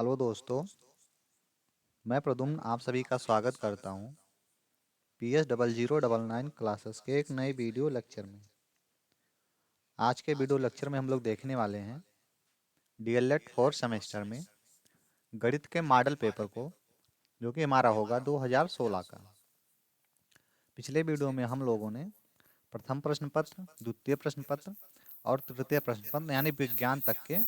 Hello दोस्तों, मैं प्रद्युम्न आप सभी का स्वागत करता हूं PS0099 क्लासेस के एक नए वीडियो लेक्चर में। आज के वीडियो लेक्चर में हम लोग देखने वाले हैं डीएलएड 4 सेमेस्टर में गणित के मॉडल पेपर को, जो कि हमारा होगा 2016 का। पिछले वीडियो में हम लोगों ने प्रथम प्रश्न पत्र, द्वितीय प्रश्न पत्र और तृतीय प्रश्न पत्र यानी विज्ञान तक के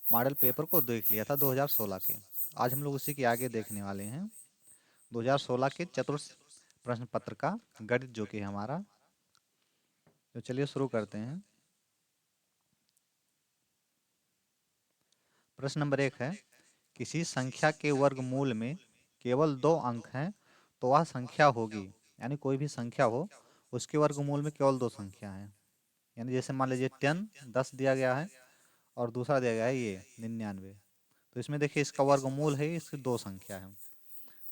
मॉडल पेपर को देख लिया था 2016 के। आज हम लोग उसी के आगे देखने वाले हैं 2016 के चतुर्थ प्रश्न पत्र का गणित, जो कि हमारा। तो चलिए शुरू करते हैं। प्रश्न नंबर 1 है, किसी संख्या के वर्गमूल में केवल 2 अंक हैं तो वह संख्या होगी। यानी कोई भी संख्या हो, उसके वर्गमूल में केवल 2 संख्या हैं। यानी जैसे मान लीजिए 10 दिया गया है और दूसरा दिया गया है ये 99। तो इसमें देखिए इसका वर्गमूल है, इसकी 2 संख्या है।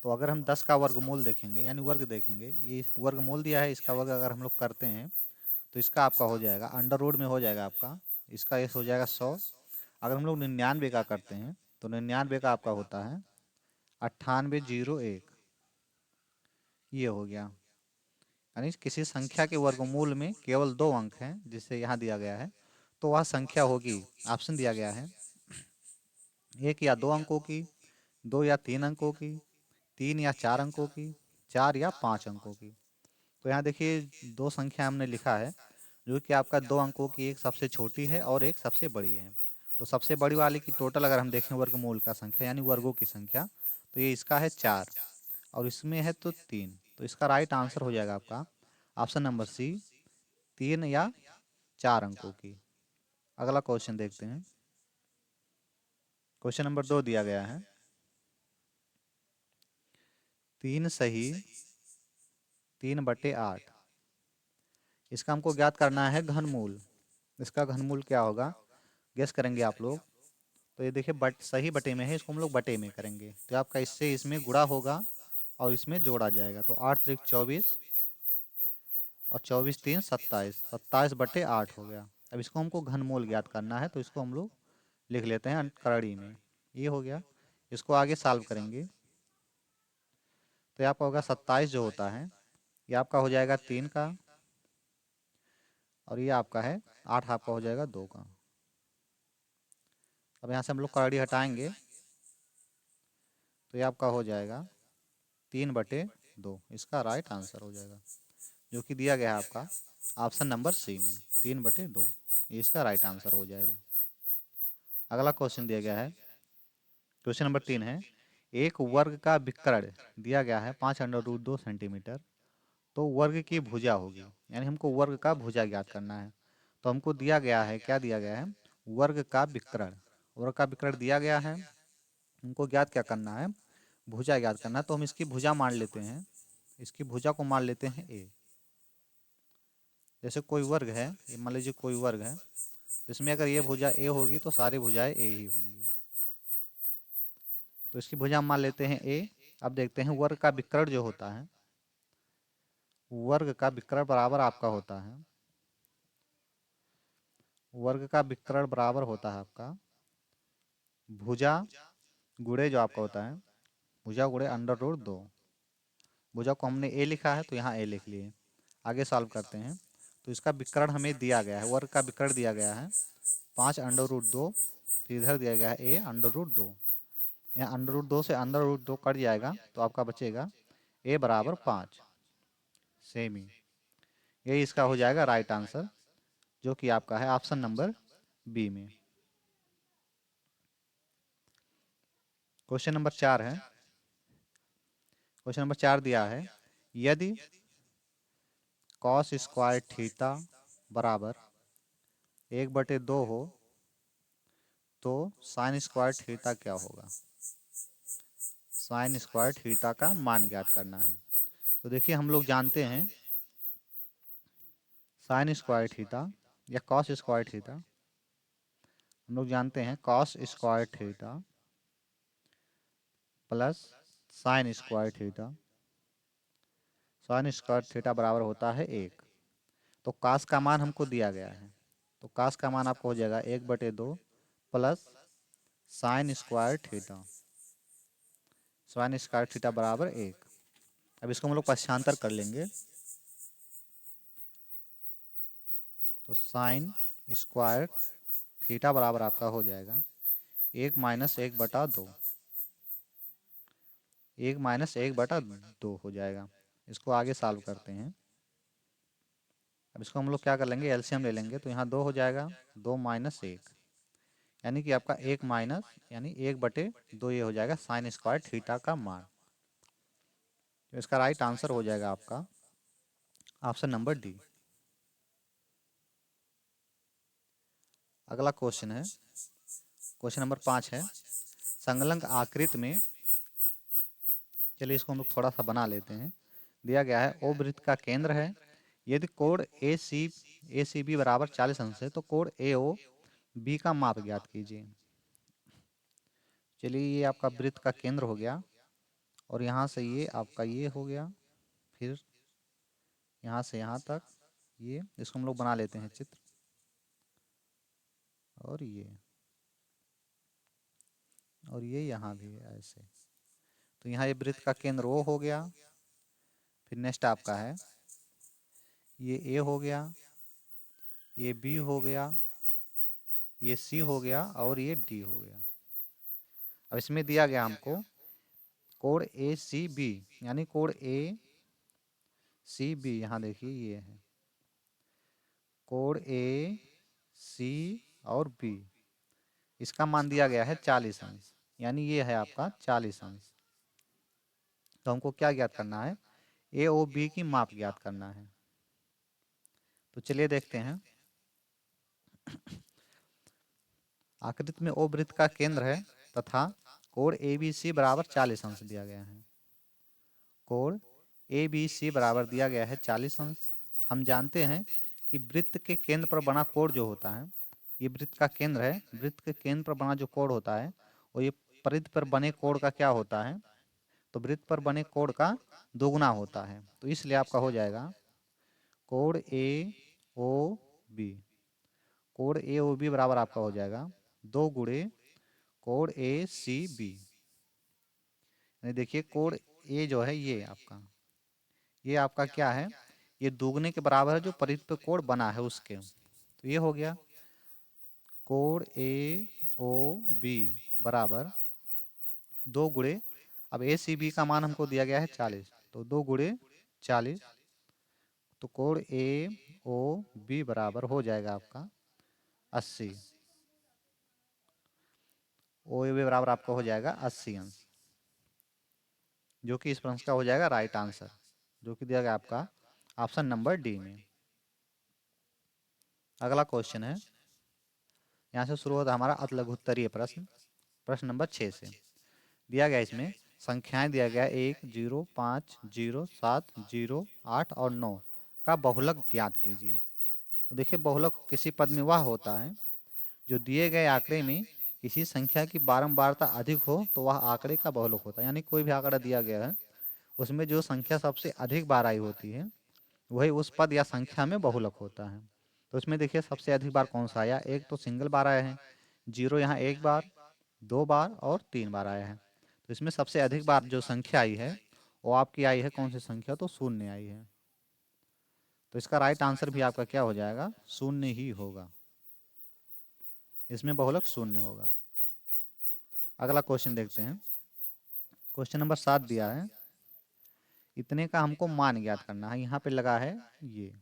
तो अगर हम 10 का वर्गमूल देखेंगे यानी वर्ग देखेंगे, ये वर्गमूल दिया है, इसका वर्ग अगर हम लोग करते हैं तो इसका आपका हो जाएगा अंडर रूट में हो जाएगा आपका, इसका ये हो जाएगा 100। अगर हम लोग 99 का करते हैं तो 99 का आपका होता है 9801। ये हो गया। यानी किसी संख्या के वर्गमूल में केवल 2 अंक हैं, जिससे यहाँ दिया गया है, तो वह संख्या होगी। ऑप्शन दिया गया है 1 या 2 अंकों की, 2 या 3 अंकों की, 3 या 4 अंकों की, 4 या 5 अंकों की। तो यहाँ देखिए 2 संख्या हमने लिखा है, जो कि आपका 2 अंकों की एक सबसे छोटी है और एक सबसे बड़ी है। तो सबसे बड़ी वाले की टोटल अगर हम देखें वर्गमूल का संख्या यानी वर्गों की संख्या, तो ये इसका है 4 और इसमें है तो 3। तो इसका राइट आंसर हो जाएगा आपका ऑप्शन नंबर सी, 3 या 4 अंकों की। अगला क्वेश्चन देखते हैं। क्वेश्चन नंबर 2 दिया गया है, 3 सही 3/8। इसका हमको ज्ञात करना है घनमूल। इसका घनमूल क्या होगा, गेस करेंगे आप लोग। तो ये देखिए सही बटे में है, इसको हम लोग बटे में करेंगे तो आपका इससे इसमें गुणा होगा और इसमें जोड़ा जाएगा। तो 8 त्रिक 24 और 24 3 27, 27/8 हो गया। अब इसको हमको घनमूल ज्ञात करना है, तो इसको हम लोग लिख लेते हैं करड़ी में। ये हो गया। इसको आगे सॉल्व करेंगे तो ये आपका होगा 27 जो होता है, ये आपका हो जाएगा 3 का, और ये आपका है 8 आपका हो जाएगा 2 का। अब यहाँ से हम लोग करड़ी हटाएंगे तो ये आपका हो जाएगा 3/2। इसका राइट आंसर हो जाएगा, जो कि दिया गया है आपका ऑप्शन नंबर सी में, 3/2। ये इसका राइट आंसर हो जाएगा। अगला क्वेश्चन दिया गया है, क्वेश्चन नंबर 3 है, एक वर्ग का विकर्ण दिया गया है 5√2 सेंटीमीटर, तो वर्ग की भुजा होगी। यानी हमको वर्ग का भुजा ज्ञात करना है। तो हमको दिया गया है, क्या दिया गया है, वर्ग का विकर्ण। वर्ग का विकर्ण दिया गया है, हमको ज्ञात क्या करना है, भुजा ज्ञात करना है। तो हम इसकी भुजा मान लेते हैं, इसकी भुजा को मान लेते हैं ए। जैसे कोई वर्ग है, ये मान लीजिए कोई वर्ग है, तो इसमें अगर ये भुजा ए होगी तो सारी भुजाएं ए ही होंगी। तो इसकी भुजा मान लेते हैं ए। अब देखते हैं वर्ग का विकर्ण जो होता है, वर्ग का विकर्ण बराबर आपका होता है, वर्ग का विकर्ण बराबर होता है आपका भुजा गुणे जो आपका होता है, भुजा गुणे √2। भुजा को हमने ए लिखा है तो यहाँ ए लिख लिए। आगे सॉल्व करते हैं तो इसका विकर्ण हमें दिया गया है, वर्ग का विकर्ण दिया गया है 5√2। फिर इधर दिया गया है ए √2। यहाँ √2 से √2 कट जाएगा तो आपका बचेगा ए बराबर 5 सेमी। यही इसका हो जाएगा राइट आंसर, जो कि आपका है ऑप्शन नंबर बी में। क्वेश्चन नंबर 4 है, क्वेश्चन नंबर 4 दिया है, यदि कॉस स्क्वायर थीटा बराबर 1/2 हो तो साइन स्क्वायर थीटा क्या होगा। साइन स्क्वायर थीटा का मान ज्ञात करना है। तो देखिए हम लोग जानते हैं साइन स्क्वायर थीटा या कॉस स्क्वायर थीटा, हम लोग जानते हैं cos square theta plus sine square theta, sine square theta बराबर होता है 1। तो कास का मान हमको दिया गया है, तो कास का मान आपको हो जाएगा 1/2 plus sine square theta. Sine square theta बराबर 1। अब इसको हम लोग पक्षांतर कर लेंगे, तो साइन स्क्वायर थीटा बराबर आपका हो जाएगा 1 - 1/2। 1 - 1/2 हो जाएगा। इसको आगे सॉल्व करते हैं। अब इसको हम लोग क्या कर लेंगे, एलसीएम ले लेंगे, तो यहाँ 2 हो जाएगा, 2 - 1, यानी कि आपका 1 माइनस यानी 1/2 ये हो जाएगा साइन स्क्वायर थीटा का मान। तो इसका राइट आंसर हो जाएगा आपका ऑप्शन नंबर डी। अगला क्वेश्चन है, क्वेश्चन नंबर 5 है, संलग्न आकृति में, चलिए इसको हम लोग थोड़ा सा बना लेते हैं। दिया गया है ओ वृत्त का केंद्र है, यदि कोण ए सी बी बराबर 40 अंश है तो कोण ए ओ बी का माप ज्ञात कीजिए। चलिए ये आपका वृत्त का केंद्र हो गया, और यहाँ से ये आपका ये हो गया, फिर यहाँ से यहाँ तक ये, इसको हम लोग बना लेते हैं चित्र, और ये यहाँ भी है ऐसे। तो यहाँ ये वृत्त का केंद्र ओ हो गया, फिर नेक्स्ट आपका है ये ए हो गया, ये बी हो गया, ये सी हो गया, और ये डी हो गया। अब इसमें दिया गया हमको कोण ए सी बी, यानी कोण ए सी बी, यहाँ देखिए ये है कोण ए सी और बी, इसका मान दिया गया है 40 अंश, यानी ये है आपका 40 अंश। तो हमको क्या ज्ञात करना है, ए ओ बी की माप ज्ञात करना है। तो चलिए देखते हैं। आकृति में ओ वृत्त का केंद्र है तथा कोण ए बी सी बराबर 40 अंश दिया गया है। कोण ए बी सी बराबर दिया गया है 40 अंश। हम जानते हैं कि वृत्त के केंद्र पर बना कोण जो होता है, ये वृत्त का केंद्र है, वृत्त के केंद्र पर बना जो कोण होता है और ये परिधि पर बने कोण का क्या होता है, तो वृत्त पर बने कोण का दोगुना होता है। तो इसलिए आपका हो जाएगा कोण ए ओ बी, कोण ए ओ बी बराबर आपका हो जाएगा 2 गुणे कोण ए सी बी। देखिए कोण ए जो है ये आपका क्या है, ये दोगुने के बराबर है जो परिधि पे कोण बना है उसके। तो ये हो गया कोण ए ओ बी बराबर 2 गुणे, अब ए सी बी का मान हमको दिया गया है 40, तो 2 गुणे 40, तो कोण ए ओ बी बराबर हो जाएगा आपका 80। ओ ए बी बराबर आपका हो जाएगा 80 अंश, जो कि इस प्रश्न का हो जाएगा राइट आंसर, जो कि दिया गया आपका ऑप्शन नंबर डी में। अगला क्वेश्चन है, यहाँ से शुरू होता है हमारा अतलघुत्तरीय प्रश्न, प्रश्न नंबर 6 से। दिया गया इसमें संख्याएं दिया गया 1 0 5 0 7 0 8 और 9 का बहुलक ज्ञात कीजिए। तो देखिए बहुलक किसी पद में वह होता है जो दिए गए आंकड़े में किसी संख्या की बारंबारता अधिक हो तो वह आंकड़े का बहुलक होता है। यानी कोई भी आंकड़ा दिया गया है उसमें जो संख्या सबसे अधिक बार आई होती है वही उस पद या संख्या में बहुलक होता है। तो इसमें देखिए सबसे अधिक बार कौन सा आया, एक तो सिंगल बार आया है, 0 यहाँ 1 बार, 2 बार और 3 बार आया है। तो इसमें सबसे अधिक बार जो संख्या आई है वो आपकी आई है कौन सी संख्या, तो 0 आई है। तो इसका राइट आंसर भी आपका क्या हो जाएगा, 0 ही होगा, इसमें बहुलक 0 होगा। अगला क्वेश्चन देखते हैं, क्वेश्चन नंबर 7 दिया है, इतने का हमको मान ज्ञात करना है। यहाँ पे लगा है ये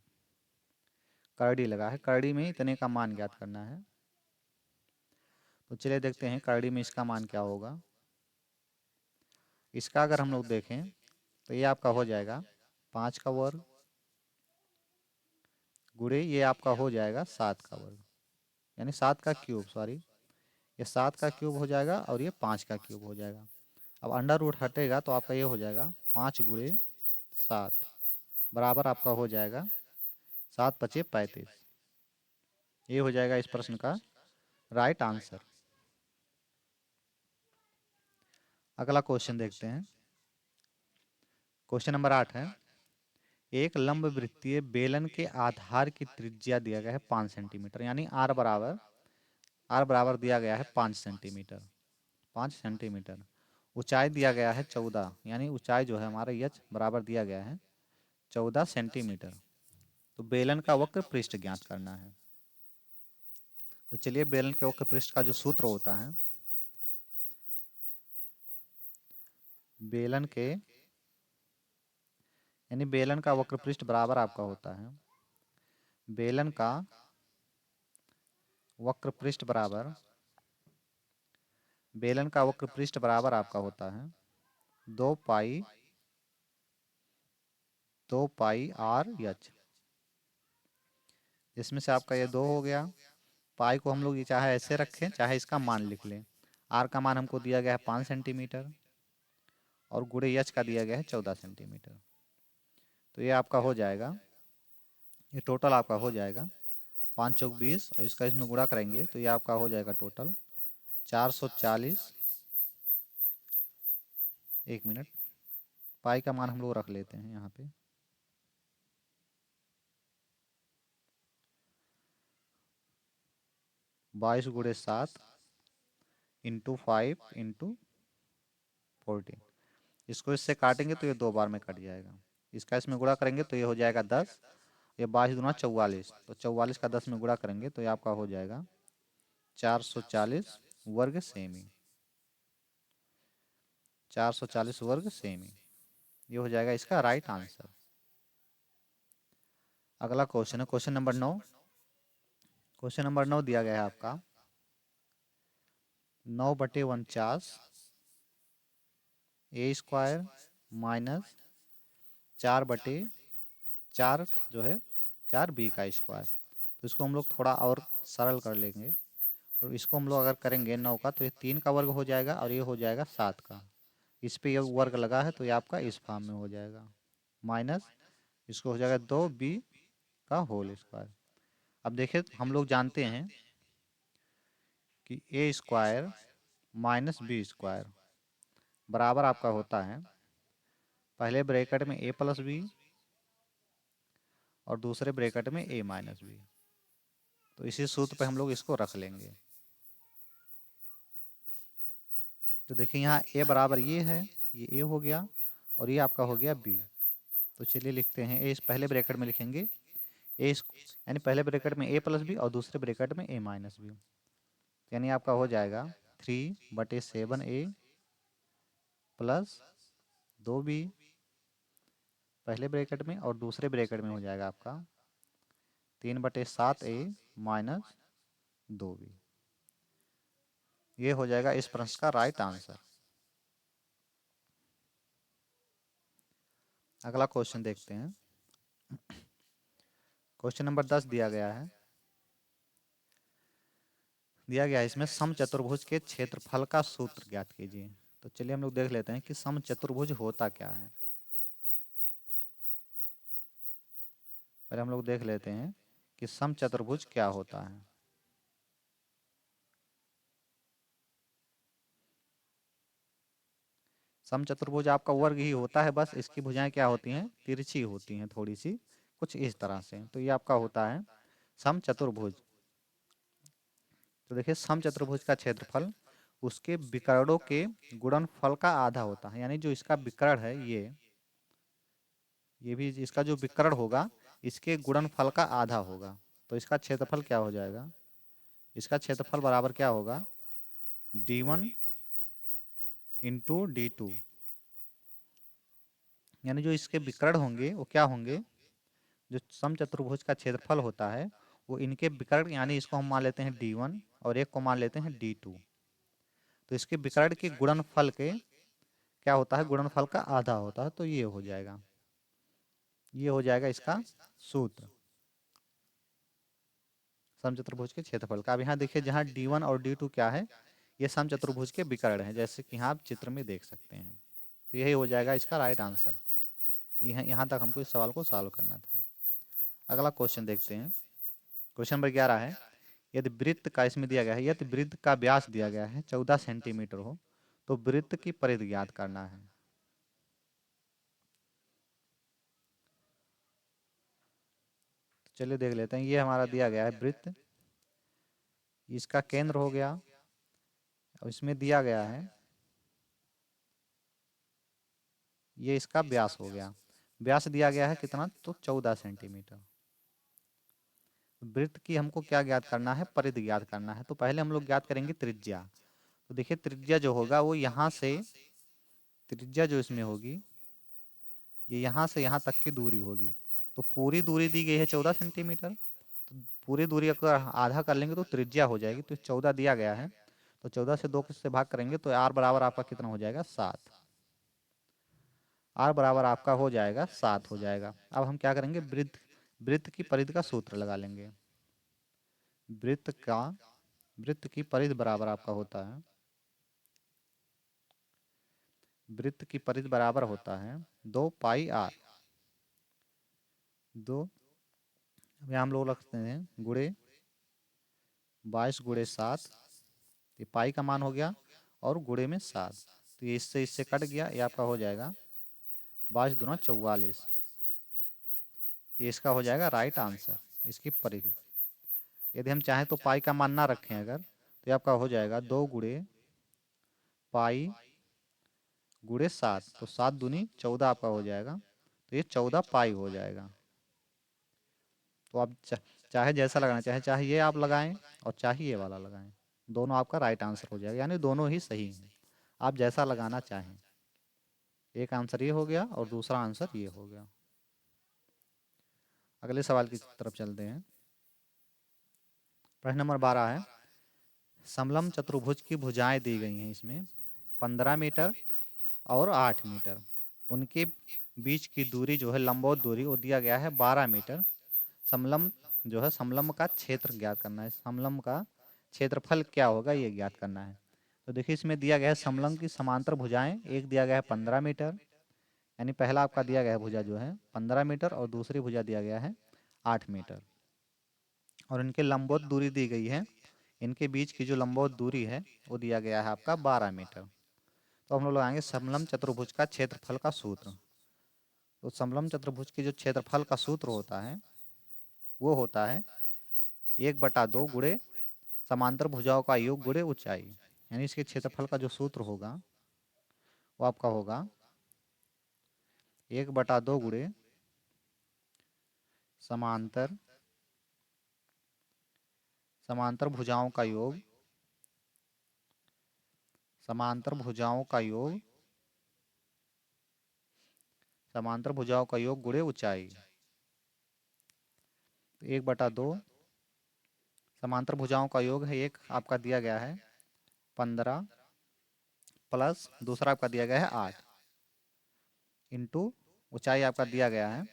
करड़ी लगा है, करड़ी में इतने का मान ज्ञात करना है। तो चलिए देखते हैं करड़ी में इसका मान क्या होगा। इसका अगर हम लोग देखें तो ये आपका हो जाएगा 5 का वर्ग गुणे ये आपका हो जाएगा 7 का वर्ग, यानी 7 का क्यूब, सॉरी ये 7 का क्यूब हो जाएगा और ये 5 का क्यूब हो जाएगा। अब अंडर रूट हटेगा तो आपका ये हो जाएगा 5 गुणे 7 बराबर आपका हो जाएगा 7 पचे 35। ये हो जाएगा इस प्रश्न का राइट आंसर। अगला क्वेश्चन देखते हैं, क्वेश्चन नंबर 8 है, एक लंब वृत्तीय बेलन के आधार की त्रिज्या दिया गया है 5 सेंटीमीटर, यानी आर बराबर दिया गया है 5 सेंटीमीटर, 5 सेंटीमीटर, ऊंचाई दिया गया है 14, यानी ऊंचाई जो है हमारा यच बराबर दिया गया है 14 सेंटीमीटर। तो बेलन का वक्र पृष्ठ ज्ञात करना है। तो चलिए बेलन के वक्र पृष्ठ का जो सूत्र होता है, बेलन के यानी बेलन का वक्र पृष्ठ बराबर आपका होता है, बेलन का वक्र पृष्ठ बराबर, बेलन का वक्र पृष्ठ बराबर आपका होता है 2 पाई आर एच। इसमें से आपका ये 2 हो गया। पाई को हम लोग ये चाहे ऐसे रखें चाहे इसका मान लिख लें। आर का मान हमको दिया गया है 5 सेंटीमीटर और गुणे एच का दिया गया है 14 सेंटीमीटर। तो ये आपका हो जाएगा, ये टोटल आपका हो जाएगा 5 चौक 20 और इसका इसमें गुणा करेंगे तो ये आपका हो जाएगा टोटल 440। 1 मिनट, पाई का मान हम लोग रख लेते हैं यहाँ पे। बाईस गुणे 7 इंटू 5 इंटू 14। इसको इससे काटेंगे तो ये 2 बार में कट जाएगा। इसका इसमें गुणा करेंगे तो ये हो जाएगा 10। ये 22 दूना 44, तो 44 का 10 में गुणा करेंगे तो ये आपका हो जाएगा 440 वर्ग सेमी। 440 वर्ग सेमी, ये हो जाएगा इसका राइट आंसर। अगला क्वेश्चन है क्वेश्चन नंबर 9। क्वेश्चन नंबर 9 दिया गया है आपका 9/49 ए स्क्वायर माइनस 4/4 जो है 4b का स्क्वायर। तो इसको हम लोग थोड़ा और सरल कर लेंगे। तो इसको हम लोग अगर करेंगे 9 का तो ये 3 का वर्ग हो जाएगा और ये हो जाएगा 7 का। इस पे ये वर्ग लगा है तो ये आपका इस फॉर्म में हो जाएगा, माइनस इसको हो जाएगा 2b का होल स्क्वायर। अब देखिए हम लोग जानते हैं कि ए स्क्वायर माइनस बी स्क्वायर बराबर आपका होता है पहले ब्रैकेट में ए प्लस बी और दूसरे ब्रैकेट में ए माइनस बी। तो इसी सूत्र पे हम लोग इसको रख लेंगे। तो देखिए यहाँ ए बराबर ये है, ये ए हो गया और ये आपका हो गया बी। तो चलिए लिखते हैं ए इस पहले ब्रैकेट में लिखेंगे ए यानी पहले ब्रैकेट में ए प्लस बी और दूसरे ब्रैकेट में ए माइनस बी, यानी आपका हो जाएगा 3/7 ए प्लस 2b पहले ब्रैकेट में और दूसरे ब्रैकेट में हो जाएगा आपका 3/7 ए माइनस 2b। ये हो जाएगा इस प्रश्न का राइट आंसर। अगला क्वेश्चन देखते हैं। क्वेश्चन नंबर 10 दिया गया है, इसमें समचतुर्भुज के क्षेत्रफल का सूत्र ज्ञात कीजिए। तो चलिए हम लोग देख लेते हैं कि समचतुर्भुज होता क्या है। पहले हम लोग देख लेते हैं कि समचतुर्भुज क्या होता है। समचतुर्भुज आपका वर्ग ही होता है, बस इसकी भुजाएं क्या होती हैं, तिरछी होती हैं थोड़ी सी, कुछ इस तरह से। तो ये आपका होता है समचतुर्भुज। तो देखिए समचतुर्भुज का क्षेत्रफल उसके विकर्णों के गुणनफल का आधा होता है, यानी जो इसका विकर्ण है ये भी इसका जो विकर्ण होगा इसके गुणनफल का आधा होगा। तो इसका क्षेत्रफल क्या हो जाएगा, इसका क्षेत्रफल बराबर क्या होगा d1 इंटू d2, यानी जो इसके विकर्ण होंगे वो क्या होंगे, जो समचतुर्भुज का क्षेत्रफल होता है वो इनके विकर्ण, यानी इसको हम मान लेते हैं d1 और एक को मान लेते हैं d2। तो इसके विकर्ण के गुणनफल के क्या होता है, गुणनफल का आधा होता है। तो ये हो जाएगा, ये हो जाएगा इसका सूत्र समचतुर्भुज के क्षेत्रफल का। अब यहाँ देखिए जहाँ d1 और d2 क्या है, ये समचतुर्भुज के विकर्ण है, जैसे कि यहाँ आप चित्र में देख सकते हैं। तो यही हो जाएगा इसका राइट आंसर। यहाँ तक हमको इस सवाल को सॉल्व करना था। अगला क्वेश्चन देखते हैं। क्वेश्चन नंबर 11 है, यदि वृत्त का इसमें दिया गया है, यदि वृत्त का व्यास दिया गया है 14 सेंटीमीटर हो तो वृत्त की परिधि ज्ञात करना है। तो चलिए देख लेते हैं। ये हमारा दिया गया है वृत्त, इसका केंद्र हो गया और इसमें दिया गया है ये इसका व्यास हो गया। व्यास दिया गया है कितना, तो 14 सेंटीमीटर। वृत्त की हमको क्या ज्ञात करना है, परिधि ज्ञात करना है। तो पहले हम लोग ज्ञात करेंगे त्रिज्या। तो देखिए त्रिज्या जो होगा वो यहाँ से, त्रिज्या जो इसमें होगी ये यहाँ से यहाँ तक की दूरी होगी। तो पूरी दूरी दी गई है 14 सेंटीमीटर। तो पूरी दूरी अगर आधा कर लेंगे तो त्रिज्या हो जाएगी। तो 14 दिया गया है, तो 14 से 2 से भाग करेंगे तो आर बराबर आपका कितना हो जाएगा, 7। आर बराबर आपका हो जाएगा 7 हो जाएगा। अब हम क्या करेंगे, वृत्त, वृत्त की परिधि का सूत्र लगा लेंगे। वृत्त का, वृत्त की परिधि बराबर आपका होता है, वृत्त की परिधि बराबर होता है 2 पाई आर। 2, यहाँ हम लोग रखते हैं गुणे 22 गुणे 7, ये पाई का मान हो गया, और गुणे में 7। तो ये इससे इससे कट गया, ये आपका हो जाएगा 22 दूना 44। ये इसका हो जाएगा राइट आंसर, इसकी परिधि। यदि हम चाहें तो पाई का मान ना रखें अगर, तो ये आपका हो जाएगा 2 गुणे पाई गुणे 7। तो 7 दूनी 14 आपका हो जाएगा, तो ये 14 पाई हो जाएगा। तो आप चाहे जैसा लगाना चाहे, चाहे ये आप लगाएं और चाहे ये वाला लगाएं, दोनों आपका राइट आंसर हो जाएगा, यानी दोनों ही सही हैं। आप जैसा लगाना चाहें, एक आंसर ये हो गया और दूसरा आंसर ये हो गया। अगले सवाल की तरफ चलते हैं। प्रश्न नंबर 12 है, समलम चतुर्भुज की भुजाएं दी गई हैं इसमें 15 मीटर और 8 मीटर। उनके बीच की दूरी जो है, लंबवत दूरी, वो दिया गया है 12 मीटर। समलम जो है, समलम का क्षेत्र ज्ञात करना है। समलम का क्षेत्रफल क्या होगा ये ज्ञात करना है। तो देखिए इसमें दिया गया है समलम की समांतर भुजाएं, एक दिया गया है 15 मीटर, यानी पहला आपका दिया गया है भुजा जो है 15 मीटर, और दूसरी भुजा दिया गया है 8 मीटर। और इनके लंबवत दूरी दी गई है, इनके बीच की जो लंबवत दूरी है वो दिया गया है आपका 12 मीटर। तो हम लोग लगाएंगे समलम चतुर्भुज का क्षेत्रफल का सूत्र। तो समलम चतुर्भुज के जो क्षेत्रफल का सूत्र होता है वो होता है 1/2 गुणे समांतर भुजाओं का योग गुणे ऊंचाई। यानी इसके क्षेत्रफल का जो सूत्र होगा वो आपका होगा 1/2 गुणे समांतर समांतर भुजाओं का योग, समांतर भुजाओं का योग, समांतर भुजाओं का योग गुणे ऊंचाई। तो 1/2 समांतर भुजाओं का योग है, एक आपका दिया गया है 15 प्लस दूसरा आपका दिया गया है 8 इंटू ऊंचाई आपका दिया गया है,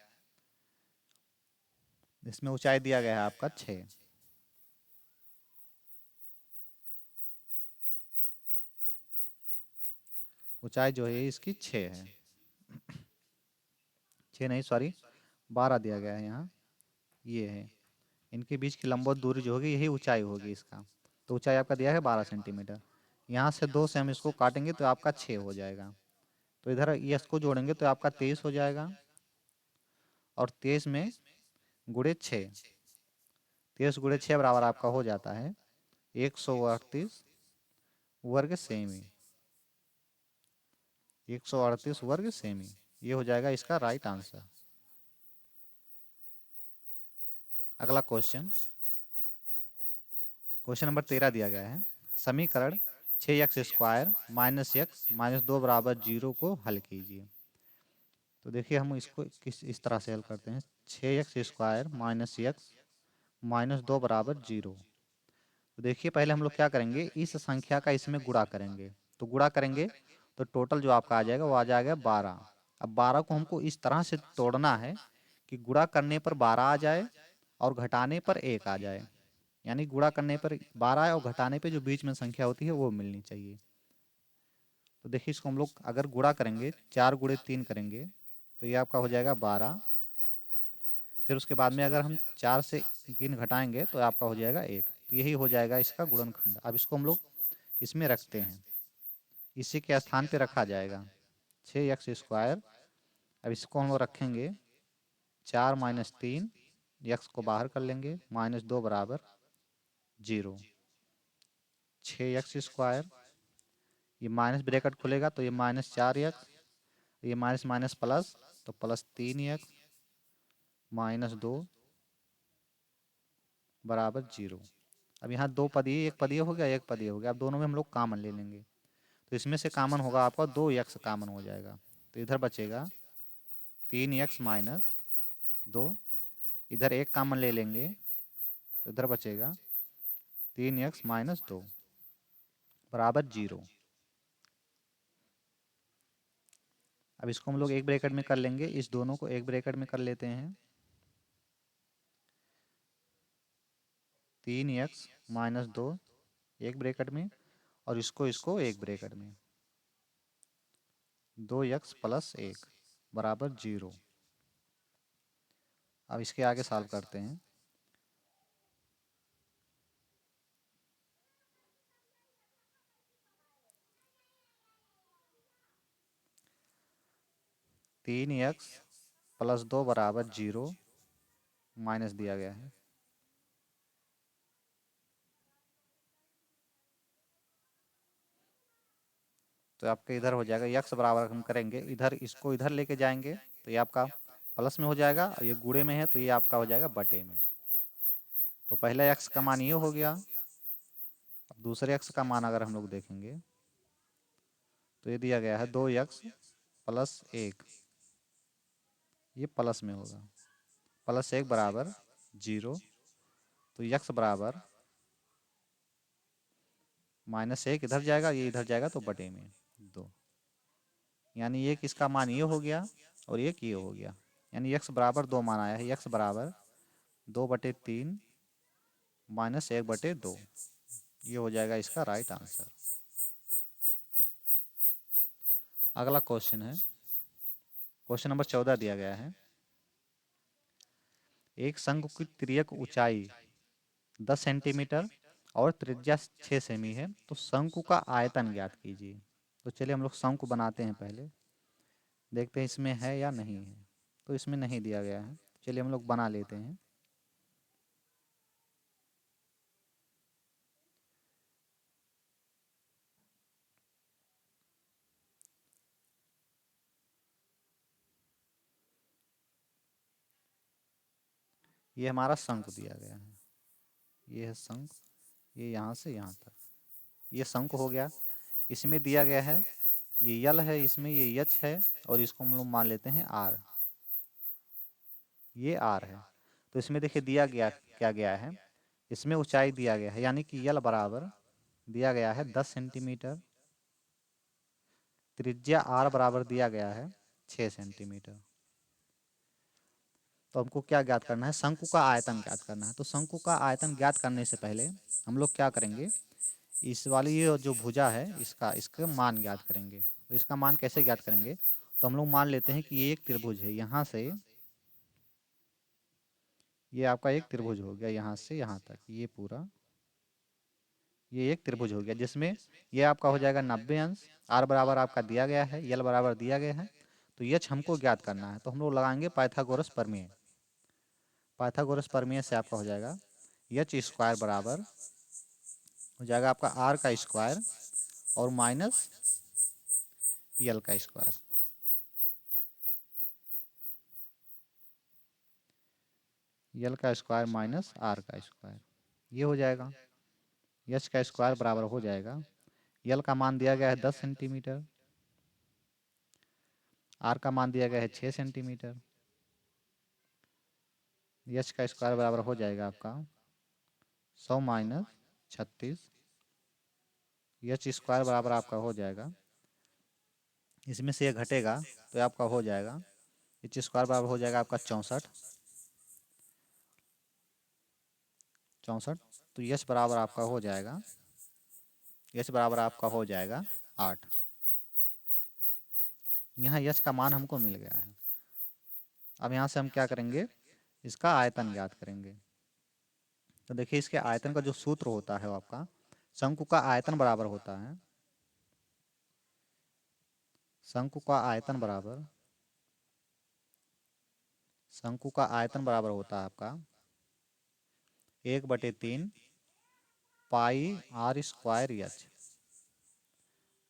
इसमें ऊंचाई दिया गया है आपका 6। ऊंचाई जो है इसकी 6 है, 6 नहीं सॉरी 12 दिया गया है यहाँ, ये है। इनके बीच की लंबवत दूरी जो होगी यही ऊंचाई होगी इसका। तो ऊंचाई आपका दिया है 12 सेंटीमीटर। यहाँ से 2 से हम इसको काटेंगे तो आपका 6 हो जाएगा। तो इधर यस को जोड़ेंगे तो आपका 23 हो जाएगा, और 23 में गुणे 6, 23 गुणे 6 बराबर आपका हो जाता है 138 वर्ग सेमी। 138 वर्ग सेमी, ये हो जाएगा इसका राइट आंसर। अगला क्वेश्चन, क्वेश्चन नंबर 13 दिया गया है, समीकरण 6x² माइनस एक्स माइनस 2 बराबर 0 को हल कीजिए। तो देखिए हम इसको इस तरह से हल करते हैं, 6x² माइनस एक्स माइनस 2 बराबर 0। तो देखिए पहले हम लोग क्या करेंगे, इस संख्या का इसमें गुणा करेंगे। तो गुणा करेंगे तो टोटल जो आपका आ जाएगा वो आ जाएगा 12। अब 12 को हमको इस तरह से तोड़ना है कि गुणा करने पर 12 आ जाए और घटाने पर 1 आ जाए। यानी गुणा करने पर 12 है और घटाने पे जो बीच में संख्या होती है वो मिलनी चाहिए। तो देखिए इसको हम लोग अगर गुणा करेंगे, 4 गुणे 3 करेंगे तो ये आपका हो जाएगा 12। फिर उसके बाद में अगर हम 4 से 3 घटाएंगे तो आपका हो जाएगा 1। तो यही हो जाएगा इसका गुणनखंड। अब इसको हम लोग इसमें रखते हैं, इसी के स्थान पे रखा जाएगा 6x²। अब इसको हम लोग रखेंगे 4 माइनस 3, यक्स को बाहर कर लेंगे, माइनस 2 बराबर 0। 6x², ये माइनस ब्रैकेट खुलेगा तो ये -4x, ये माइनस माइनस प्लस, तो प्लस 3x माइनस 2 बराबर 0। अब यहाँ दो पदीय, एक पदीय हो गया, एक पदीय हो गया। अब दोनों में हम लोग कॉमन ले लेंगे, तो इसमें से कॉमन होगा आपका 2x कॉमन हो जाएगा, तो इधर बचेगा 3x माइनस 2। इधर एक कॉमन ले लेंगे तो इधर बचेगा 3x माइनस 2 बराबर 0। अब इसको हम लोग एक ब्रैकेट में कर लेंगे, इस दोनों को एक ब्रैकेट में कर लेते हैं। 3x माइनस 2 एक ब्रैकेट में, और इसको इसको एक ब्रैकेट में, 2x प्लस 1 बराबर 0। अब इसके आगे सॉल्व करते हैं। तीन एक्स प्लस 2 बराबर 0 माइनस दिया गया है। तो आपके इधर हो जाएगा यक्स बराबर, हम करेंगे इधर, इसको इधर लेके जाएंगे तो ये आपका प्लस में हो जाएगा, और ये गुणे में है तो ये आपका हो जाएगा बटे में। तो पहला यक्स का मान ये हो गया। अब दूसरे यक्स का मान अगर हम लोग देखेंगे तो ये दिया गया है 2x प्लस 1, ये प्लस में होगा, प्लस 1 बराबर 0। तो यक्स बराबर माइनस 1 इधर जाएगा, ये इधर जाएगा तो बटे में 2, यानी एक इसका मान ये हो गया और एक ये हो गया, यानी यक्स बराबर 2 मान आया है। यक्स बराबर 2/3 माइनस 1/2, ये हो जाएगा इसका राइट आंसर। अगला क्वेश्चन है, क्वेश्चन नंबर 14 दिया गया है। एक शंकु की तिर्यक ऊंचाई 10 सेंटीमीटर और त्रिज्या 6 सेमी है, तो शंकु का आयतन ज्ञात कीजिए। तो चलिए हम लोग शंकु बनाते हैं, पहले देखते हैं इसमें है या नहीं है। तो इसमें नहीं दिया गया है, चलिए हम लोग बना लेते हैं। ये हमारा शंकु दिया गया है, ये है शंकु, ये यहाँ से यहाँ तक, ये शंकु हो गया। इसमें दिया गया है ये यल है, इसमें ये यच है, और इसको हम लोग मान लेते हैं आर, ये आर है। तो इसमें देखिए दिया गया क्या गया है, इसमें ऊंचाई दिया गया है, यानी कि यल बराबर दिया गया है 10 सेंटीमीटर, त्रिज्या आर बराबर दिया गया है 6 सेंटीमीटर। तो हमको क्या ज्ञात करना है, शंकु का आयतन ज्ञात करना है। तो शंकु का आयतन ज्ञात करने से पहले हम लोग क्या करेंगे, इस वाली ये जो भुजा है इसका मान ज्ञात करेंगे। तो इसका मान कैसे ज्ञात करेंगे, तो हम लोग मान लेते हैं कि ये एक त्रिभुज है, यहाँ से ये आपका एक त्रिभुज हो गया, यहाँ से यहाँ तक ये पूरा ये एक त्रिभुज हो गया, जिसमें ये आपका हो जाएगा 90 अंश। आर बराबर आपका दिया गया है, यल बराबर दिया गया है, तो यच हमको ज्ञात करना है। तो हम लोग लगाएंगे पाइथागोरस प्रमेय। पाइथागोरस प्रमेय से आपका हो जाएगा यच स्क्वायर बराबर हो जाएगा आपका आर का स्क्वायर और माइनस यल का स्क्वायर। यल का स्क्वायर माइनस आर का स्क्वायर, ये हो जाएगा। यच का स्क्वायर बराबर हो जाएगा, यल का मान दिया गया है 10 सेंटीमीटर, आर का मान दिया गया है 6 सेंटीमीटर। यच का स्क्वायर बराबर हो जाएगा आपका 100 माइनस 36। यच स्क्वायर बराबर आपका हो जाएगा, इसमें से ये घटेगा तो आपका हो जाएगा एच स्क्वायर बराबर हो जाएगा आपका 64। तो यच बराबर आपका हो जाएगा, यच बराबर आपका हो जाएगा 8। यहाँ यच का मान हमको मिल गया है। अब यहाँ से हम क्या करेंगे, इसका आयतन ज्ञात करेंगे। तो देखिए इसके आयतन का जो सूत्र होता है वो आपका शंकु का आयतन बराबर होता है, शंकु का आयतन बराबर, शंकु का आयतन बराबर होता है आपका 1/3 पाई आर स्क्वायर एच।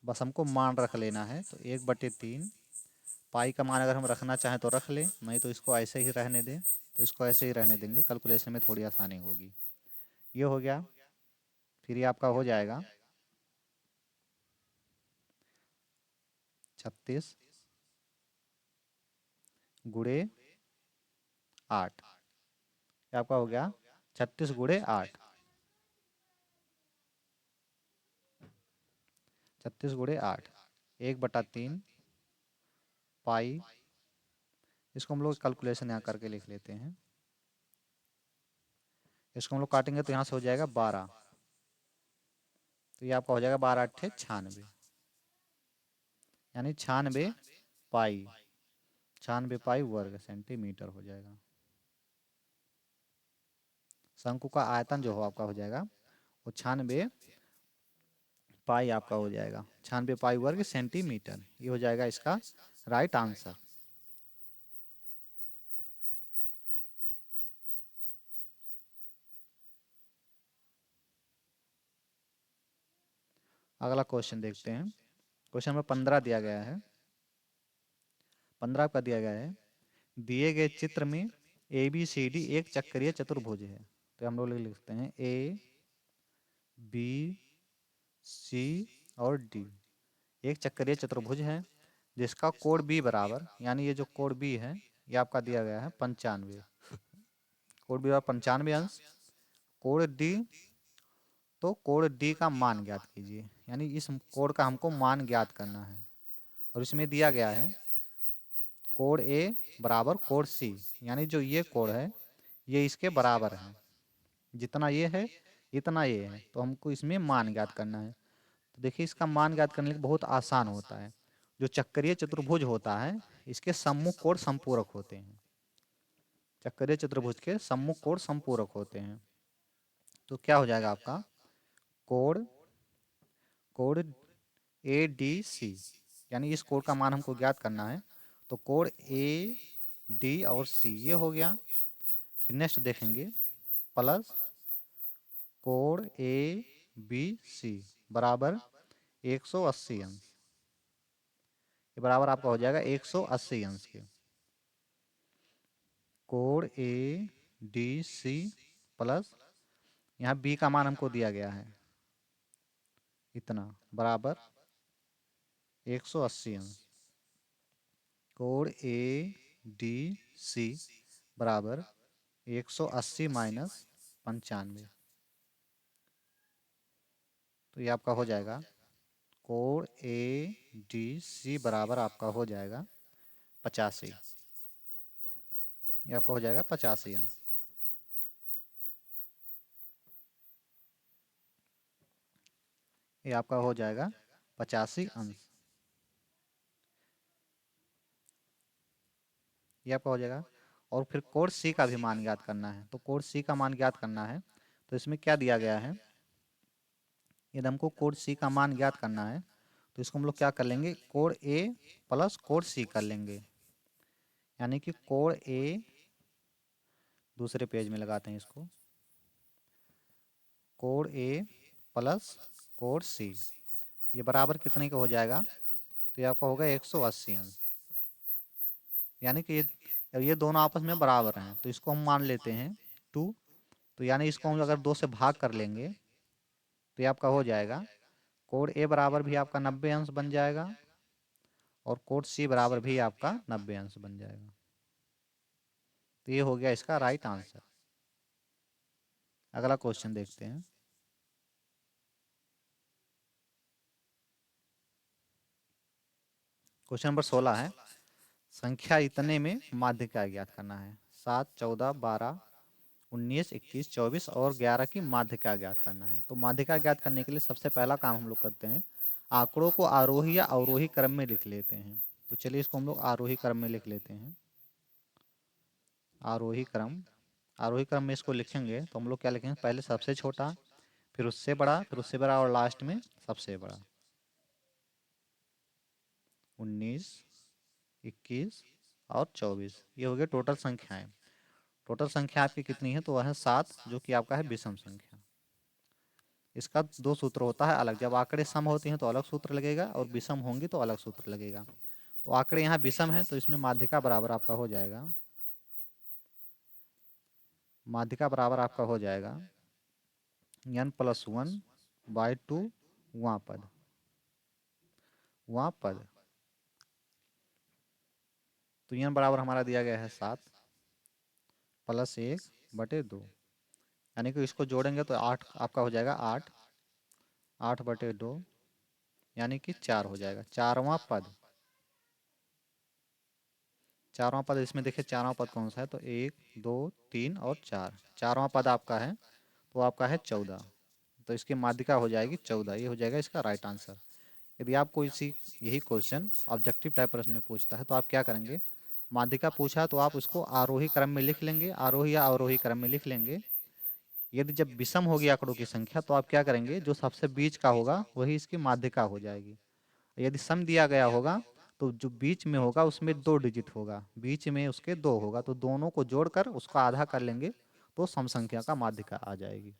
बस हमको मान रख लेना है, तो 1/3 पाई का मान अगर हम रखना चाहें तो रख लें, नहीं तो इसको ऐसे ही रहने दें। तो इसको ऐसे ही रहने देंगे, कैलकुलेशन में थोड़ी आसानी होगी। ये हो गया। फिर ये आपका हो जाएगा 36 गुणे 8। ये आपका हो गया 36 गुणे 8। 36 गुणे 8 1/3 पाई। इसको हम लोग कैलकुलेशन यहाँ करके लिख लेते हैं। इसको हम लोग काटेंगे तो यहाँ से हो जाएगा 12। तो ये आपका हो जाएगा 12 अट्ठे 96, यानी 96 पाई, 96 पाई वर्ग सेंटीमीटर हो जाएगा। शंकु का आयतन जो हो आपका हो जाएगा वो 96 पाई आपका हो जाएगा, 96 पाई वर्ग सेंटीमीटर। ये हो जाएगा इसका राइट आंसर। अगला क्वेश्चन देखते हैं। क्वेश्चन नंबर 15 दिया गया है। 15 का दिया गया है, दिए गए चित्र में ए बी सी डी एक चक्रीय चतुर्भुज है। तो हम लोग लिखते हैं ए बी सी और डी एक चक्रीय चतुर्भुज है जिसका कोण बी बराबर, यानी ये जो कोण बी है ये आपका दिया गया है 95। कोण बी बराबर 95 अंश। कोण डी, तो कोण डी का मान ज्ञात कीजिए, यानी इस कोण का हमको मान ज्ञात करना है। और इसमें दिया गया है कोण ए बराबर कोण सी, यानी जो ये कोण है ये इसके बराबर है, जितना ये है इतना ये है। तो हमको इसमें मान ज्ञात करना है। तो देखिए इसका मान ज्ञात करने के लिए बहुत आसान होता है। जो चक्रीय चतुर्भुज होता है इसके सम्मुख कोण संपूरक होते हैं। चक्रीय चतुर्भुज के सम्मुख कोण संपूरक होते हैं। तो क्या हो जाएगा आपका कोण कोण ए डी सी, यानी इस कोण का मान हमको ज्ञात करना है। तो कोण ए डी और सी ये हो गया। फिर नेक्स्ट देखेंगे प्लस कोण ए बी सी बराबर 180 अंश। ये बराबर आपका हो जाएगा 180 अंश के। कोण ए डी सी प्लस यहाँ बी का मान हमको दिया गया है इतना, बराबर 180 अंश। कोण ए डी सी बराबर 180 माइनस 95। तो ये आपका हो जाएगा कोण ए डी सी बराबर आपका हो जाएगा 85। ये आपका हो जाएगा 85 अंश। ये आपका हो जाएगा 85 अंश। ये आपका हो जाएगा। और फिर कोण सी का भी मान ज्ञात करना है। तो कोण सी का मान ज्ञात करना है तो इसमें क्या दिया गया है, यदि हमको कोण सी का मान ज्ञात करना है तो इसको हम लोग क्या कर लेंगे, कोण ए प्लस कोण सी कर लेंगे। यानी कि कोण ए, दूसरे पेज में लगाते हैं इसको, कोण ए प्लस कोण सी ये बराबर कितने का हो जाएगा, तो ये आपका होगा 180 अंश। यानी कि ये दोनों आपस में बराबर हैं तो इसको हम मान लेते हैं 2। तो यानी इसको हम अगर 2 से भाग कर लेंगे तो ये आपका हो जाएगा कोण ए बराबर भी आपका 90 अंश बन जाएगा और कोण सी बराबर भी आपका 90 अंश बन जाएगा। तो ये हो गया इसका राइट आंसर। अगला क्वेश्चन देखते हैं। क्वेश्चन नंबर 16 है, संख्या इतने में माध्यिका ज्ञात करना है। 7 14 12 19 21 24 और 11 की माध्यिका ज्ञात करना है। तो माध्यिका ज्ञात करने के लिए सबसे पहला काम हम लोग करते हैं, आंकड़ों को आरोही या अवरोही क्रम में लिख लेते हैं। तो चलिए इसको हम लोग आरोही क्रम में लिख लेते हैं। आरोही क्रम, आरोही क्रम में इसको लिखेंगे तो हम लोग क्या लिखेंगे, पहले सबसे छोटा, फिर उससे बड़ा, फिर उससे बड़ा और लास्ट में सबसे बड़ा। 19 21 और 24 ये हो गए टोटल संख्याएं। टोटल संख्या आपकी कितनी है, तो वह है 7, जो कि आपका है विषम संख्या। इसका 2 सूत्र होता है अलग, जब आंकड़े सम होती हैं तो अलग सूत्र लगेगा और विषम होंगी तो अलग सूत्र लगेगा। तो आंकड़े यहाँ विषम है, तो इसमें माध्यिका बराबर आपका हो जाएगा, माध्यिका बराबर आपका हो जाएगा n+1/2 वां पद, वां पद। तो n बराबर हमारा दिया गया है 7 + 1/2, यानी कि इसको जोड़ेंगे तो 8 आपका हो जाएगा, 8 8/2 यानी कि 4 हो जाएगा, चारवां पद। चारवां पद इसमें देखिए, चारवां पद कौन सा है, तो 1 2 3 और 4, चारवां पद आपका है, तो आपका है 14। तो इसकी माध्यिका हो जाएगी 14, ये हो जाएगा इसका राइट आंसर। यदि आपको इसी यही क्वेश्चन ऑब्जेक्टिव टाइप प्रश्न में पूछता है तो आप क्या करेंगे, माध्यिका पूछा तो आप उसको आरोही क्रम में लिख लेंगे, आरोही या अवरोही क्रम में लिख लेंगे। यदि जब विषम होगी आंकड़ों की संख्या तो आप क्या करेंगे, जो सबसे बीच का होगा वही इसकी माध्यिका हो जाएगी। यदि सम दिया गया होगा तो जो बीच में होगा उसमें 2 डिजिट होगा, बीच में उसके 2 होगा, तो दोनों को जोड़कर उसका आधा कर लेंगे तो सम संख्या का माध्यिका आ जाएगी।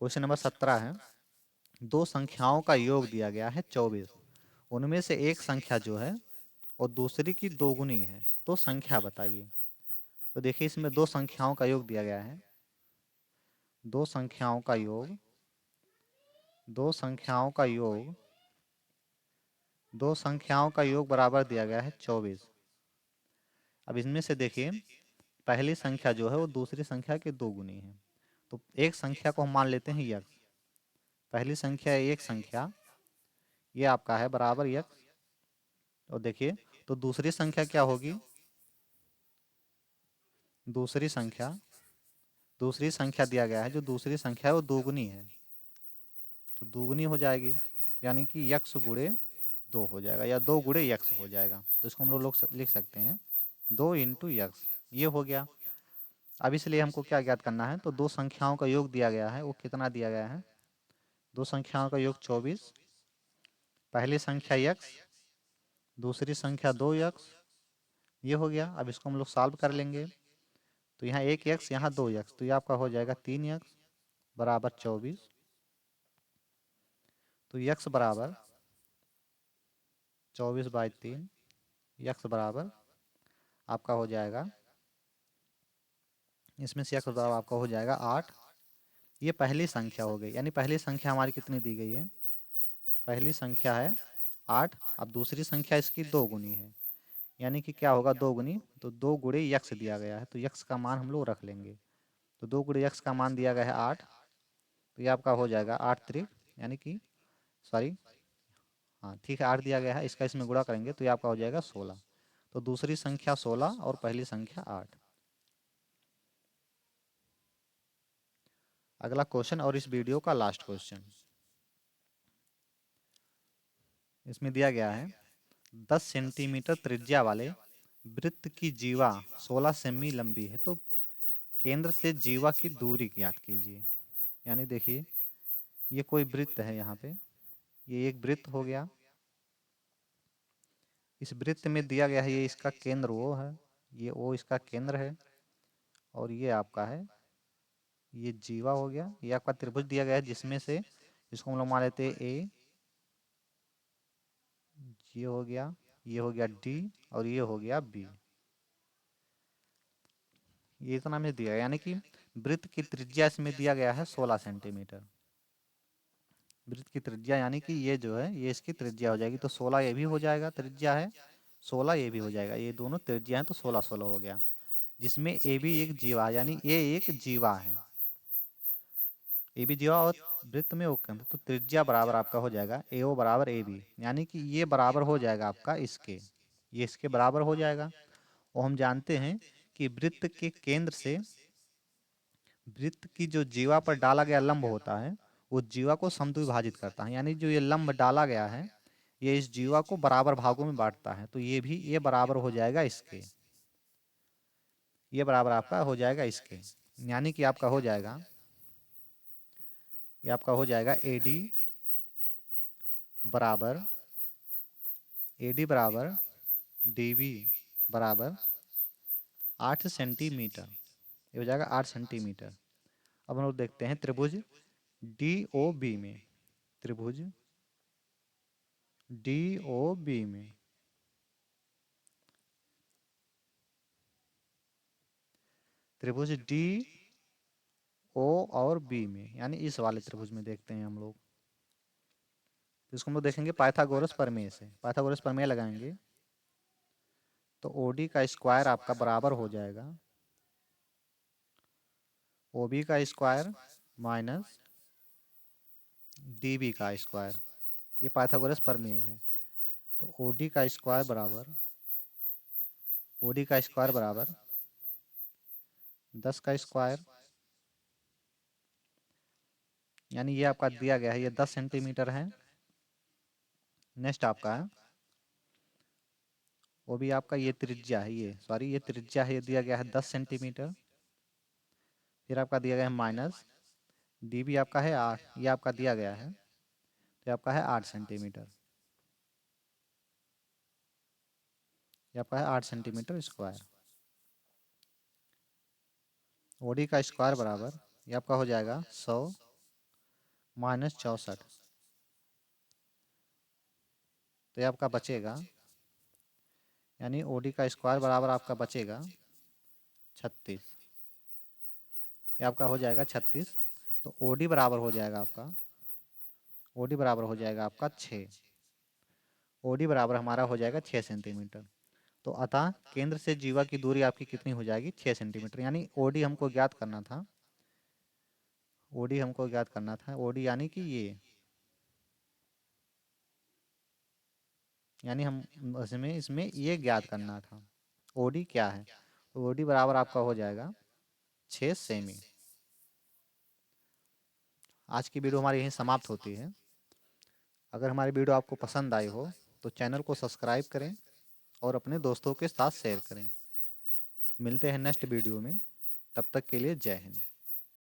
क्वेश्चन नंबर 17 है, दो संख्याओं का योग दिया गया है 24, उनमें से एक संख्या जो है और दूसरी की दोगुनी है, तो संख्या बताइए। तो देखिए इसमें दो संख्याओं का योग दिया गया है, दो संख्याओं का योग, दो संख्याओं का योग, दो संख्याओं का योग बराबर दिया गया है 24। अब इसमें से देखिए पहली संख्या जो है वो दूसरी संख्या के दोगुनी है, तो एक संख्या को हम मान लेते हैं यक्स, पहली संख्या है एक संख्या, ये आपका है बराबर यक्स। और देखिए तो दूसरी संख्या क्या होगी, दूसरी संख्या, दूसरी संख्या दिया गया है, जो दूसरी संख्या है वो दोगुनी है, तो दोगुनी हो जाएगी, यानी कि यक्स गुणे 2 हो जाएगा, या 2 गुणे यक्स हो जाएगा। तो इसको हम लोग लिख सकते हैं 2 × यक्स, ये हो गया। अब इसलिए हमको क्या ज्ञात करना है, तो दो संख्याओं का योग दिया गया है, वो कितना दिया गया है, दो संख्याओं का योग 24, पहली संख्या यक्स, दूसरी संख्या 2 यक्स, ये हो गया। अब इसको हम लोग सॉल्व कर लेंगे, तो यहाँ 1 यक्स, यहाँ 2 यक्स, तो ये आपका हो जाएगा 3 यक्स बराबर 24। तो यक्स बराबर 24/3, यक्स बराबर आपका हो जाएगा, इसमें से यक्स बराबर आपका हो जाएगा 8। ये पहली संख्या हो गई, यानी पहली संख्या हमारी कितनी दी गई है, पहली संख्या है 8। अब दूसरी संख्या इसकी 2 गुनी है, यानी कि क्या होगा 2 गुनी, तो 2 गुणे यक्स दिया गया है, तो यक्स का मान हम लोग रख लेंगे। तो 2 गुणे यक्स का मान दिया गया है 8, तो ये आपका हो जाएगा 8 त्रिक, यानी कि सॉरी, हाँ ठीक है 8 दिया गया है, इसका इसमें गुणा करेंगे तो ये आपका हो जाएगा 16। तो दूसरी संख्या 16 और पहली संख्या 8। अगला क्वेश्चन और इस वीडियो का लास्ट क्वेश्चन, इसमें दिया गया है 10 सेंटीमीटर त्रिज्या वाले वृत्त की जीवा 16 सेमी लंबी है, तो केंद्र से जीवा की दूरी ज्ञात कीजिए। यानी देखिए ये कोई वृत्त है, यहाँ पे ये एक वृत्त हो गया, इस वृत्त में दिया गया है ये इसका केंद्र वो है, ये ओ इसका केंद्र है, और ये आपका है ये जीवा हो गया, ये आपका त्रिभुज दिया गया है, जिसमें से इसको हम लोग मान लेते हैं ए, ये हो गया, ये हो गया डी, और ये हो गया बी। ये इतना में दिया, यानी कि वृत्त की त्रिज्या इसमें दिया गया है 16 सेंटीमीटर, वृत्त की त्रिज्या, यानी कि ये जो है ये इसकी त्रिज्या हो जाएगी, तो 16 ये भी हो जाएगा, त्रिज्या है 16 ये भी हो जाएगा, ये दोनों त्रिज्या है, तो 16 16 हो गया, जिसमें ए भी एक जीवा, यानी ये एक जीवा है, ए बी जीवा और वृत्त में ओ केंद्र, तो त्रिज्या बराबर आपका हो जाएगा ए ओ बराबर ए बी, यानी कि ये बराबर हो जाएगा आपका इसके, ये इसके बराबर हो जाएगा। और हम जानते हैं कि वृत्त के केंद्र से वृत्त की जो जीवा पर डाला गया लंब होता है वो जीवा को समद्विभाजित करता है, यानी जो ये लंब डाला गया है ये इस जीवा को बराबर भागों में बांटता है, तो ये भी ये बराबर हो जाएगा इसके, ये बराबर आपका हो जाएगा इसके, यानी कि आपका हो जाएगा, ये आपका हो जाएगा AD बराबर, AD बराबर DB बराबर 8 सेंटीमीटर, ये हो जाएगा 8 सेंटीमीटर। अब हम लोग देखते हैं त्रिभुज DOB में, त्रिभुज डी ओ बी में, त्रिभुज डी ओ और बी में, यानी इस वाले त्रिभुज में देखते हैं हम लोग। तो इसको हम लोग देखेंगे पाइथागोरस प्रमेय से। पाइथागोरस प्रमेय लगाएंगे तो ओडी का स्क्वायर आपका बराबर हो जाएगा ओबी का स्क्वायर माइनस डीबी का स्क्वायर। ये पाइथागोरस प्रमेय है। तो ओडी का स्क्वायर बराबर, ओडी का स्क्वायर बराबर 10 का स्क्वायर, यानी ये आपका दिया गया है, ये 10 सेंटीमीटर है। नेक्स्ट आपका है वो भी आपका, ये त्रिज्या है, ये सॉरी ये त्रिज्या है, ये दिया गया है 10 सेंटीमीटर। फिर आपका दिया गया है माइनस डी भी आपका है 8, ये आपका दिया गया है, तो आपका है 8 सेंटीमीटर। ये आपका है 8 सेंटीमीटर स्क्वायर। ओडी का स्क्वायर बराबर, ये आपका हो जाएगा 100 माइनस 64। तो ये आपका बचेगा, यानी ओडी का स्क्वायर बराबर आपका बचेगा 36। ये आपका हो जाएगा 36। तो ओडी बराबर हो जाएगा आपका, ओडी बराबर हो जाएगा आपका 6। ओडी बराबर हमारा हो जाएगा 6 सेंटीमीटर। तो अतः केंद्र से जीवा की दूरी आपकी कितनी हो जाएगी, 6 सेंटीमीटर। यानी ओडी हमको ज्ञात करना था, ओडी हमको ज्ञात करना था, ओडी यानी कि ये, यानी हम इसमें इसमें ये ज्ञात करना था ओडी क्या है। तो ओडी बराबर आपका हो जाएगा 6 सेमी। आज की वीडियो हमारी यहीं समाप्त होती है। अगर हमारी वीडियो आपको पसंद आई हो तो चैनल को सब्सक्राइब करें और अपने दोस्तों के साथ शेयर करें। मिलते हैं नेक्स्ट वीडियो में, तब तक के लिए जय हिंद।